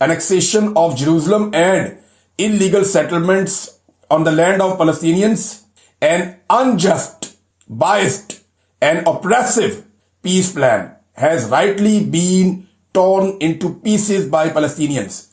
annexation of Jerusalem and illegal settlements on the land of Palestinians, an unjust, biased and oppressive peace plan has rightly been torn into pieces by Palestinians।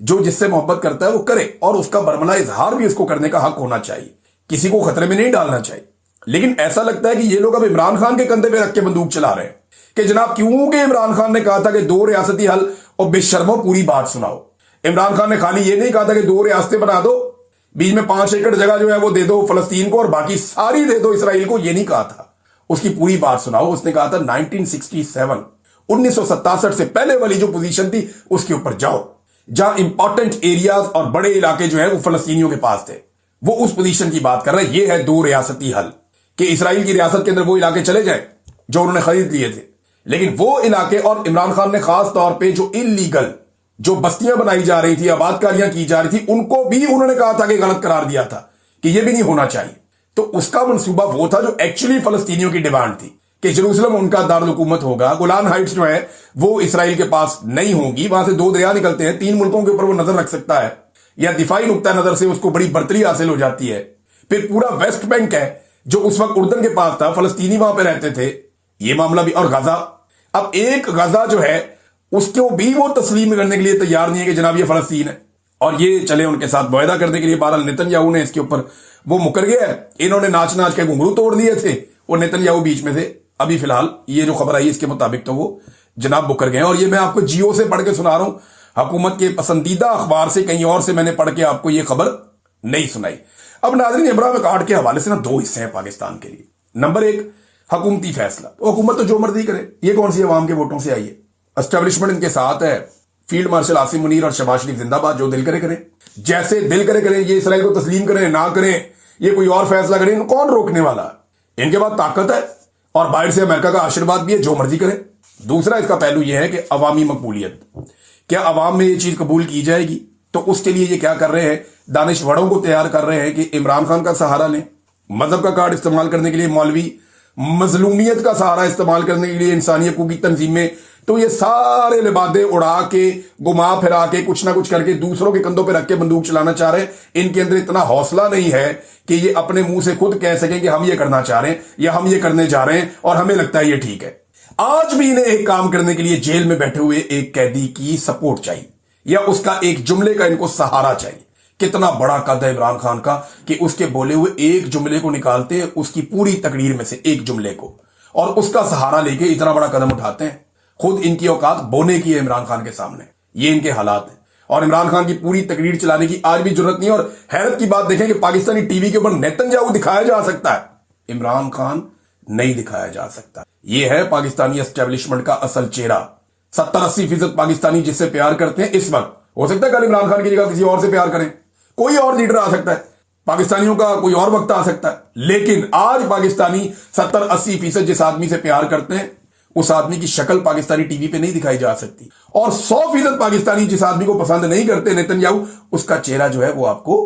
جو جس سے محبت کرتا ہے وہ کرے، اور اس کا برملا اظہار بھی اس کو کرنے کا حق ہونا چاہیے، کسی کو خطرے میں نہیں ڈالنا چاہیے۔ لیکن ایسا لگتا ہے کہ یہ لوگ اب عمران خان کے کندھے پہ رکھ کے بندوق چلا رہے ہیں کہ جناب کیونکہ عمران خان نے کہا تھا کہ 2 ریاستی حل، اور بے شرمو پوری بات سناؤ۔ عمران خان نے خالی یہ نہیں کہا تھا کہ 2 ریاستیں بنا دو، بیچ میں 5 ایکڑ جگہ جو ہے وہ دے دو فلسطین کو اور باقی ساری دے دو اسرائیل کو، یہ نہیں کہا تھا۔ اس کی پوری بات سناؤ۔ اس نے کہا تھا 1967 سے پہلے والی جو پوزیشن تھی اس کے اوپر جاؤ، جہاں امپورٹنٹ ایریاز اور بڑے علاقے جو ہیں وہ فلسطینیوں کے پاس تھے، وہ اس پوزیشن کی بات کر رہا ہے۔ یہ ہے 2 ریاستی حل، کہ اسرائیل کی ریاست کے اندر وہ علاقے چلے جائیں جو انہوں نے خرید لیے تھے، لیکن وہ علاقے، اور عمران خان نے خاص طور پہ جو انلیگل جو بستیاں بنائی جا رہی تھی، آباد کاریاں کی جا رہی تھی، ان کو بھی انہوں نے کہا تھا کہ غلط قرار دیا تھا کہ یہ بھی نہیں ہونا چاہیے۔ تو اس کا منصوبہ وہ تھا جو ایکچولی فلسطینیوں کی ڈیمانڈ تھی کہ جروسلم ان کا دارالحکومت ہوگا، گولان ہائٹس جو ہے وہ اسرائیل کے پاس نہیں ہوگی، وہاں سے 2 دریا نکلتے ہیں، 3 ملکوں کے اوپر وہ نظر رکھ سکتا ہے، یا دفاعی نقطہ نظر سے اس کو بڑی برتری حاصل ہو جاتی ہے۔ پھر پورا ویسٹ بینک ہے جو اس وقت اردن کے پاس تھا، فلسطینی وہاں پہ رہتے تھے، یہ معاملہ بھی، اور غزہ۔ اب ایک غزہ جو ہے اس کو بھی وہ تسلیم کرنے کے لیے تیار نہیں ہے کہ جناب یہ فلسطین ہے، اور یہ چلے ان کے ساتھ معاہدہ کرنے کے لیے۔ بہرحال نتن یاہو نے اس کے اوپر وہ مکر گیا ہے، انہوں نے ناچ ناچ کے گھنگرو توڑ دیے تھے، وہ نتن یاہو بیچ میں تھے۔ ابھی فی الحال یہ جو خبر آئی اس کے مطابق تو وہ جناب مکر گئے، اور یہ میں آپ کو جیو سے پڑھ کے سنا رہا ہوں، حکومت کے پسندیدہ اخبار سے کہیں اور سے میں نے پڑھ کے آپ کو یہ خبر نہیں سنائی۔ اب ناظرین، ابراہیم اکارڈ کے حوالے سے 2 حصے ہیں پاکستان کے لیے۔ نمبر 1، حکومتی فیصلہ، حکومت تو جو مرضی کرے، یہ کون سی عوام کے ووٹوں سے آئی ہے؟ اسٹیبلشمنٹ ان کے ساتھ ہے، فیلڈ مارشل عاصم منیر اور شہباز شریف زندہ باد، جو دل کرے کریں، جیسے دل کرے کریں، یہ اسرائیل کو تسلیم کریں نہ کریں، یہ کوئی اور فیصلہ کریں، ان کون روکنے والا ہے؟ ان کے بعد طاقت ہے اور باہر سے امریکہ کا آشرواد بھی ہے، جو مرضی کریں۔ دوسرا اس کا پہلو یہ ہے کہ عوامی مقبولیت، کیا عوام میں یہ چیز قبول کی جائے گی؟ تو اس کے لیے یہ کیا کر رہے ہیں، دانشوروں کو تیار کر رہے ہیں کہ عمران خان کا سہارا لیں، مذہب کا کارڈ استعمال کرنے کے لیے مولوی، مظلومیت کا سہارا استعمال کرنے کے لیے انسانی حقوق کی تنظیمیں، تو یہ سارے لبادے اڑا کے، گما پھرا کے، کچھ نہ کچھ کر کے دوسروں کے کندھوں پہ رکھ کے بندوق چلانا چاہ رہے ہیں۔ ان کے اندر اتنا حوصلہ نہیں ہے کہ یہ اپنے منہ سے خود کہہ سکیں کہ ہم یہ کرنا چاہ رہے ہیں یا ہم یہ کرنے جا رہے ہیں اور ہمیں لگتا ہے یہ ٹھیک ہے۔ آج بھی انہیں ایک کام کرنے کے لیے جیل میں بیٹھے ہوئے ایک قیدی کی سپورٹ چاہیے، یا اس کا ایک جملے کا ان کو سہارا چاہیے۔ کتنا بڑا قد ہے عمران خان کا کہ اس کے بولے ہوئے ایک جملے کو نکالتے ہیں، اس کی پوری تقریر میں سے ایک جملے کو، اور اس کا سہارا لے کے اتنا بڑا قدم اٹھاتے ہیں۔ خود ان کی اوقات بونے کی ہے عمران خان کے سامنے، یہ ان کے حالات ہیں، اور عمران خان کی پوری تقریر چلانے کی آج بھی ضرورت نہیں ہے۔ اور حیرت کی بات دیکھیں کہ پاکستانی ٹی وی کے اوپر نیتن یاہو دکھایا جا سکتا ہے، عمران خان نہیں دکھایا جا سکتا۔ یہ ہے پاکستانی اسٹیبلشمنٹ کا اصل چہرہ۔ 70-80% پاکستانی جس سے پیار کرتے ہیں اس وقت، ہو سکتا ہے کل عمران خان کی جگہ کسی اور سے پیار کریں، کوئی اور لیڈر آ سکتا ہے، پاکستانیوں کا کوئی اور وقت آ سکتا ہے، لیکن آج پاکستانی 70-80% جس آدمی سے پیار کرتے ہیں اس آدمی کی شکل پاکستانی ٹی وی پہ نہیں دکھائی جا سکتی، اور 100% پاکستانی جس آدمی کو پسند نہیں کرتے نیتن یاہو، اس کا چہرہ جو ہے وہ آپ کو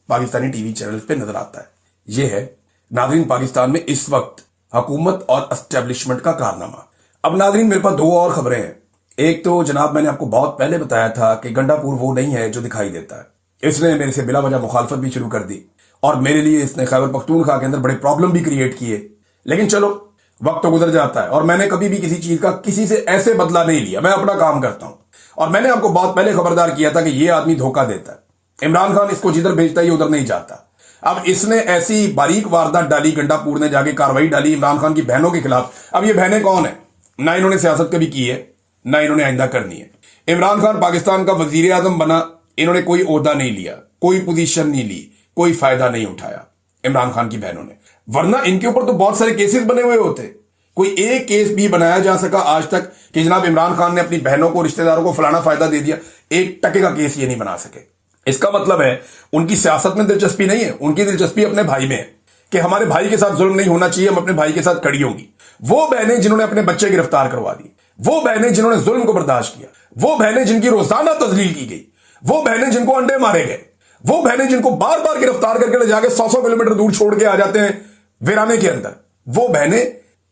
پاکستانی ٹی وی چینل پہ نظر آتا ہے۔ یہ ہے ناظرین پاکستان میں اس وقت حکومت اور اسٹیبلشمنٹ کا کارنامہ۔ اب ناظرین میرے پاس 2 اور خبریں ہیں۔ ایک تو جناب میں نے آپ کو بہت پہلے بتایا تھا کہ گنڈا پور وہ نہیں ہے جو دکھائی دیتا ہے، اس نے میرے سے بلا وجہ مخالفت بھی شروع کر دی، اور میرے لیے اس نے خیبر پختونخوا کے اندر بڑے پرابلم بھی کریٹ کیے، لیکن چلو وقت تو گزر جاتا ہے، اور میں نے کبھی بھی کسی چیز کا کسی سے ایسے بدلہ نہیں لیا، میں اپنا کام کرتا ہوں۔ اور میں نے آپ کو بہت پہلے خبردار کیا تھا کہ یہ آدمی دھوکہ دیتا ہے، عمران خان اس کو جدھر بھیجتا ہے یہ ادھر نہیں جاتا۔ اب اس نے ایسی باریک واردات ڈالی، گنڈا پور نے جا کے کاروائی ڈالی عمران خان کی بہنوں کے خلاف۔ اب یہ بہنیں کون ہیں؟ نہ انہوں نے سیاست کبھی کی ہے، نہ انہوں نے آئندہ کرنی ہے۔ عمران خان پاکستان کا وزیر اعظم بنا، انہوں نے کوئی عہدہ نہیں لیا، کوئی پوزیشن نہیں لی، کوئی فائدہ نہیں اٹھایا عمران خان کی بہنوں نے، ورنہ ان کے اوپر تو بہت سارے کیسز بنے ہوئے ہوتے، کوئی ایک کیس بھی بنایا جا سکا آج تک کہ جناب عمران خان نے اپنی بہنوں کو، رشتہ داروں کو فلانا فائدہ دے دیا، ایک ٹکے کا کیس یہ نہیں بنا سکے۔ اس کا مطلب ہے ان کی سیاست میں دلچسپی نہیں ہے، ان کی دلچسپی اپنے بھائی میں ہے کہ ہمارے بھائی کے ساتھ ظلم نہیں ہونا چاہیے، ہم اپنے بھائی کے ساتھ کھڑی ہوں گی۔ وہ بہنیں جنہوں نے اپنے بچے گرفتار کروا دیے، وہ بہنیں جنہوں نے ظلم کو برداشت کیا، وہ بہنیں جن کی روزانہ تذلیل کی گئی، وہ بہنیں جن کو انڈے مارے گئے، وہ بہنیں جن کو بار بار گرفتار کر کے لے جا کے 100 کلومیٹر دور چھوڑ کے آ جاتے ہیں ویرانے کے اندر، وہ بہنیں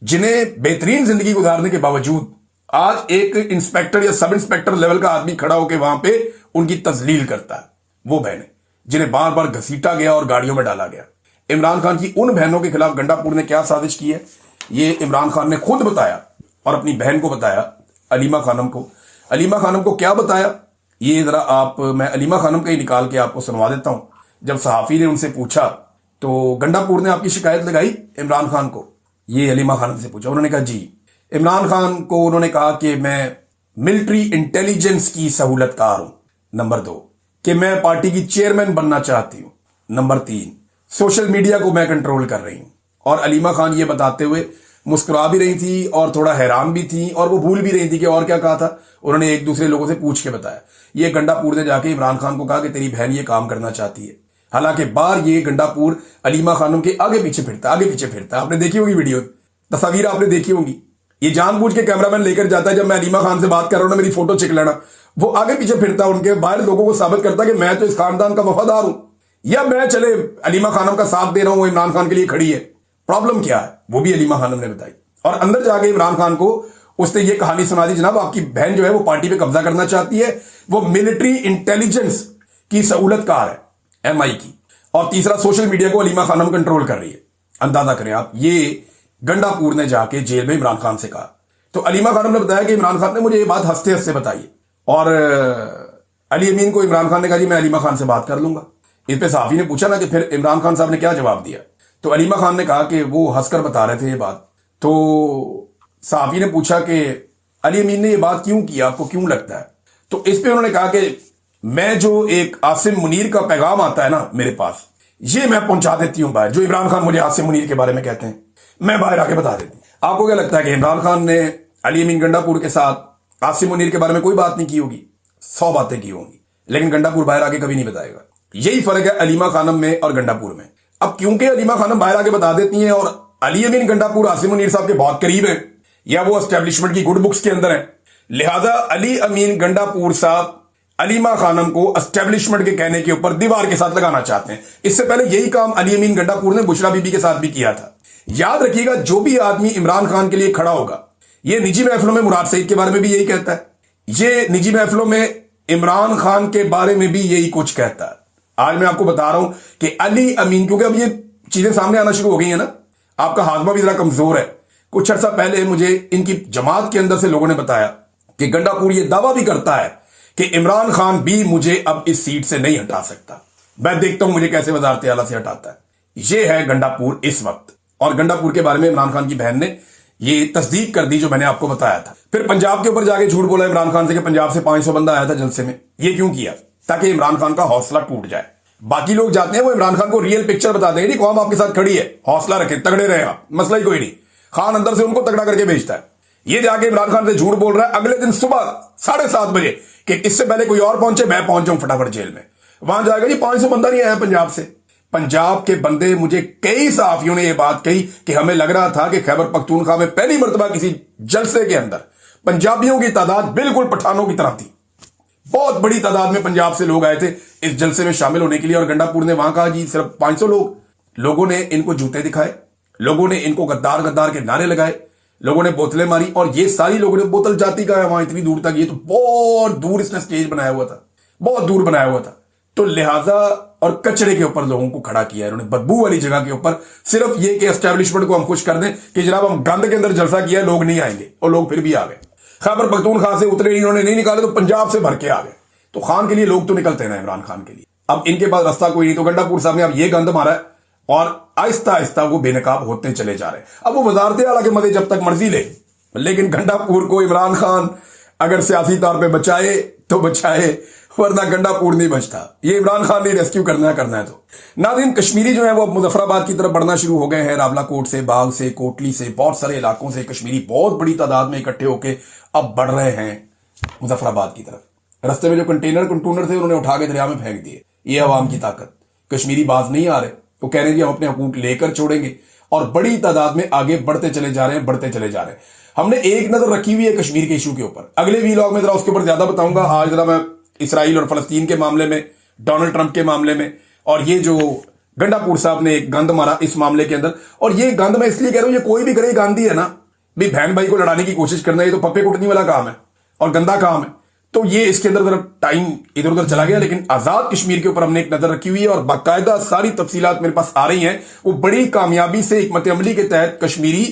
جنہیں بہترین زندگی گزارنے کے باوجود آج ایک انسپیکٹر یا سب انسپیکٹر لیول کا آدمی کھڑا ہو کے وہاں پہ ان کی تذلیل کرتا ہے، وہ بہنیں جنہیں بار بار گھسیٹا گیا اور گاڑیوں میں ڈالا گیا۔ عمران خان کی ان بہنوں کے خلاف گنڈا پور نے کیا سازش کی ہے یہ عمران خان نے خود بتایا، اور اپنی بہن کو بتایا، علیمہ خانم کو کیا بتایا یہ ذرا آپ میں علیمہ خانم کا ہی نکال کے آپ کو سنوا دیتا ہوں. جب صحافی نے ان سے پوچھا تو گنڈا پور نے آپ کی شکایت لگائی عمران خان کو. یہ علیمہ خانم سے پوچھا. انہوں نے کہا جی. عمران خان کو انہوں نے کہا کہ میں ملٹری انٹیلیجنس کی سہولت کار ہوں. نمبر 2 کہ میں پارٹی کی چیئرمین بننا چاہتی ہوں. نمبر 3 سوشل میڈیا کو میں کنٹرول کر رہی ہوں. اور علیمہ خان یہ بتاتے ہوئے مسکرا بھی رہی تھی اور تھوڑا حیران بھی تھی اور وہ بھول بھی رہی تھی کہ اور کیا کہا تھا. انہوں نے ایک دوسرے لوگوں سے پوچھ کے بتایا. یہ گنڈا پور نے جا کے عمران خان کو کہا کہ تیری بہن یہ کام کرنا چاہتی ہے. حالانکہ بار یہ گنڈا پور علیمہ خانم کے آگے پیچھے پھرتا. آپ نے دیکھی ہوگی ویڈیو, تصاویر آپ نے دیکھی ہوگی. یہ جان بوجھ کے کیمرہ مین لے کر جاتا ہے, جب میں علیمہ خان سے بات کر رہا ہوں نا میری فوٹو چک لینا, وہ آگے پیچھے پھرتا ان کے باہر لوگوں کو ثابت کرتا کہ میں تو اس خاندان کا وفادار ہوں, یا میں چلے علیمہ خانم کا ساتھ دے رہا ہوں, وہ عمران خان کے لیے کھڑی ہے. پرابلم کیا ہے وہ بھی علیمہ خانم نے بتائی. اور اندر جا کے عمران خان کو اس نے یہ کہانی سنا دی, جناب آپ کی بہن جو ہے وہ پارٹی پہ قبضہ کرنا چاہتی ہے, وہ ملٹری انٹیلیجنس کی سہولت کار ہے ایم آئی کی, اور تیسرا سوشل میڈیا کو علیمہ خانم کنٹرول کر رہی ہے. اندازہ کریں آپ, یہ گنڈا پور نے جا کے جیل میں عمران خان سے کہا. تو علیمہ خانم نے بتایا کہ عمران خان نے مجھے یہ بات ہنستے ہنستے بتائی, اور علی امین کو عمران خان نے کہا جی میں علیمہ خان سے بات کر لوں گا. اس پہ صحافی نے پوچھا نا کہ پھر عمران خان صاحب نے کیا جواب دیا, تو علیمہ خان نے کہا کہ وہ ہنس کر بتا رہے تھے یہ بات. تو صحافی نے پوچھا کہ علی امین نے یہ بات کیوں کی, آپ کو کیوں لگتا ہے؟ تو اس پہ انہوں نے کہا کہ میں جو ایک عاصم منیر کا پیغام آتا ہے نا میرے پاس, یہ میں پہنچا دیتی ہوں باہر. جو عمران خان مجھے عاصم منیر کے بارے میں کہتے ہیں میں باہر آ کے بتا دیتی ہوں. آپ کو کیا لگتا ہے کہ عمران خان نے علی امین گنڈا پور کے ساتھ عاصم منیر کے بارے میں کوئی بات نہیں کی ہوگی؟ 100 باتیں کی ہوں گی, لیکن گنڈا پور باہر آ کے کبھی نہیں بتائے گا. یہی فرق ہے علیمہ خانم میں اور گنڈا پور میں. اب کیونکہ علیمہ خانم باہر آ کے بتا دیتی ہیں اور علی امین گنڈا پور عاصم منیر صاحب کے بہت قریب ہیں, یا وہ اسٹیبلشمنٹ کی گڈ بکس کے اندر ہیں, لہذا علی امین گنڈا پور صاحب علیمہ خانم کو اسٹیبلشمنٹ کے کہنے کے اوپر دیوار کے ساتھ لگانا چاہتے ہیں. اس سے پہلے یہی کام علی امین گنڈا پور نے بشرا بی بی کے ساتھ بھی کیا تھا. یاد رکھیے گا, جو بھی آدمی عمران خان کے لیے کھڑا ہوگا, یہ نجی محفلوں میں مراد سعید کے بارے میں بھی یہی کہتا ہے, یہ نجی محفلوں میں عمران خان کے بارے میں بھی یہی کچھ کہتا ہے. آج میں آپ کو بتا رہا ہوں کہ علی امین, کیونکہ اب یہ چیزیں سامنے آنا شروع ہو گئی ہیں نا, آپ کا ہاضمہ بھی ذرا کمزور ہے. کچھ عرصہ پہلے مجھے ان کی جماعت کے اندر سے لوگوں نے بتایا کہ گنڈا پور یہ دعویٰ بھی کرتا ہے کہ عمران خان بھی مجھے اب اس سیٹ سے نہیں ہٹا سکتا. میں دیکھتا ہوں مجھے کیسے وزارت اعلیٰ سے ہٹاتا ہے. یہ ہے گنڈا پور اس وقت. اور گنڈا پور کے بارے میں عمران خان کی بہن نے یہ تصدیق کر دی جو میں نے آپ کو بتایا تھا. پھر پنجاب کے اوپر جا کے جھوٹ بولا عمران خان سے کہ پنجاب سے 500 بندہ آیا تھا جلسے میں. یہ کیوں کیا؟ تاکہ عمران خان کا حوصلہ ٹوٹ جائے. باقی لوگ جاتے ہیں وہ عمران خان کو ریئل پکچر بتاتے ہیں, قوم آپ کے ساتھ کھڑی ہے, حوصلہ رکھیں, تگڑے رہے آپ, مسئلہ ہی کوئی نہیں. خان اندر سے ان کو تگڑا کر کے بھیجتا ہے. یہ جا کے عمران خان سے جھوٹ بول رہا ہے اگلے دن صبح 7:30 بجے کہ اس سے پہلے کوئی اور پہنچے, میں پہنچ جاؤں فٹافٹ جیل میں. وہاں جائے گا جی 500 بندہ نہیں آیا پنجاب سے. پنجاب کے بندے, مجھے کئی صحافیوں نے یہ بات کہی کہ ہمیں لگ رہا تھا کہ خیبر پختونخوا میں پہلی مرتبہ کسی جلسے کے اندر پنجابیوں کی تعداد بالکل پٹھانوں کی طرح تھی. بہت بڑی تعداد میں پنجاب سے لوگ آئے تھے اس جلسے میں شامل ہونے کے لیے, اور گنڈا پور نے وہاں کہا جی صرف 500 لوگ. لوگوں نے ان کو جوتے دکھائے, لوگوں نے ان کو غدار غدار کے نعرے لگائے, لوگوں نے بوتلیں ماری, اور یہ ساری لوگوں نے بوتل جاتی کا ہے وہاں اتنی دور تک. یہ تو بہت دور اس نے سٹیج بنایا ہوا تھا, بہت دور بنایا ہوا تھا. تو لہٰذا اور کچرے کے اوپر لوگوں کو کھڑا کیا ہے انہوں نے, بدبو والی جگہ کے اوپر, صرف یہ کہ اسٹیبلشمنٹ کو ہم خوش کر دیں کہ جناب ہم گند کے اندر جلسہ کیا ہے, لوگ نہیں آئیں گے, اور لوگ پھر بھی آ گئے. خیبر پختونخوا سے اترے انہوں نے نہیں نکالے تو پنجاب سے بھر کے آ گئے. تو خان کے لیے لوگ تو نکلتے ہیں نا عمران خان کے لیے. اب ان کے پاس راستہ کوئی نہیں, تو گنڈا پور صاحب نے اب یہ گند مارا ہے اور آہستہ آہستہ وہ بے نقاب ہوتے چلے جا رہے ہیں. اب وہ وزارت اعلیٰ کے مدے جب تک مرضی لے, لیکن گنڈا پور کو عمران خان اگر سیاسی طور پہ بچائے تو بچائے, ورنہ گنڈا پور نہیں بچتا. یہ عمران خان نے ریسکیو کرنا ہے تو. ناظرین, کشمیری جو ہے وہ مظفر آباد کی طرف بڑھنا شروع ہو گئے ہیں. راولہ کوٹ سے, باغ سے, کوٹلی سے, بہت سارے علاقوں سے کشمیری بہت بڑی تعداد میں اکٹھے ہو کے اب بڑھ رہے ہیں مظفر آباد کی طرف. رستے میں جو کنٹونر تھے انہوں نے اٹھا کے دریا میں پھینک دیے. یہ عوام کی طاقت. کشمیری باز نہیں آ رہے, وہ کہہ رہے ہیں جی ہم اپنے حقوق لے کر چھوڑیں گے, اور بڑی تعداد میں آگے بڑھتے چلے جا رہے ہیں. ہم نے ایک نظر رکھی ہوئی ہے کشمیر کے ایشو کے اوپر. اگلے ویلاگ میں ذرا اس کے اوپر زیادہ بتاؤں گا. آج ذرا میں اسرائیل اور فلسطین کے معاملے میں, ڈونلڈ ٹرمپ کے معاملے میں, اور یہ جو گنڈا پور صاحب نے ایک گند مارا اس معاملے کے اندر. اور یہ گند میں اس لیے کہہ رہا ہوں, یہ کوئی بھی کرے گاندھی ہے نا بھی, بہن بھائی کو لڑانے کی کوشش کرنا, یہ تو پپے کٹنی والا کام ہے اور گندا کام ہے. تو یہ اس کے اندر ذرا ٹائم ادھر ادھر چلا گیا, لیکن آزاد کشمیر کے اوپر ہم نے ایک نظر رکھی ہوئی ہے اور باقاعدہ ساری تفصیلات میرے پاس آ رہی ہیں. وہ بڑی کامیابی سے حکمت عملی کے تحت کشمیری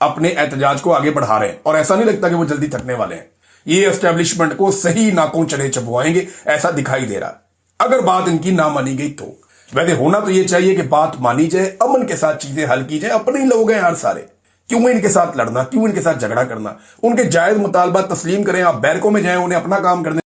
اپنے احتجاج کو آگے بڑھا رہے ہیں, اور ایسا نہیں لگتا کہ وہ جلدی تھکنے والے ہیں. یہ اسٹیبلشمنٹ کو صحیح ناکوں چلے چبوائیں گے، ایسا دکھائی دے رہا اگر بات ان کی نہ مانی گئی تو۔ ویسے ہونا تو یہ چاہیے کہ بات مانی جائے، امن کے ساتھ چیزیں حل کی جائیں، اپنے ہی لوگ ہیں یار سارے، کیوں ان کے ساتھ لڑنا، کیوں ان کے ساتھ جھگڑا کرنا؟ ان کے جائز مطالبات تسلیم کریں، آپ بیرکوں میں جائیں، انہیں اپنا کام کرنے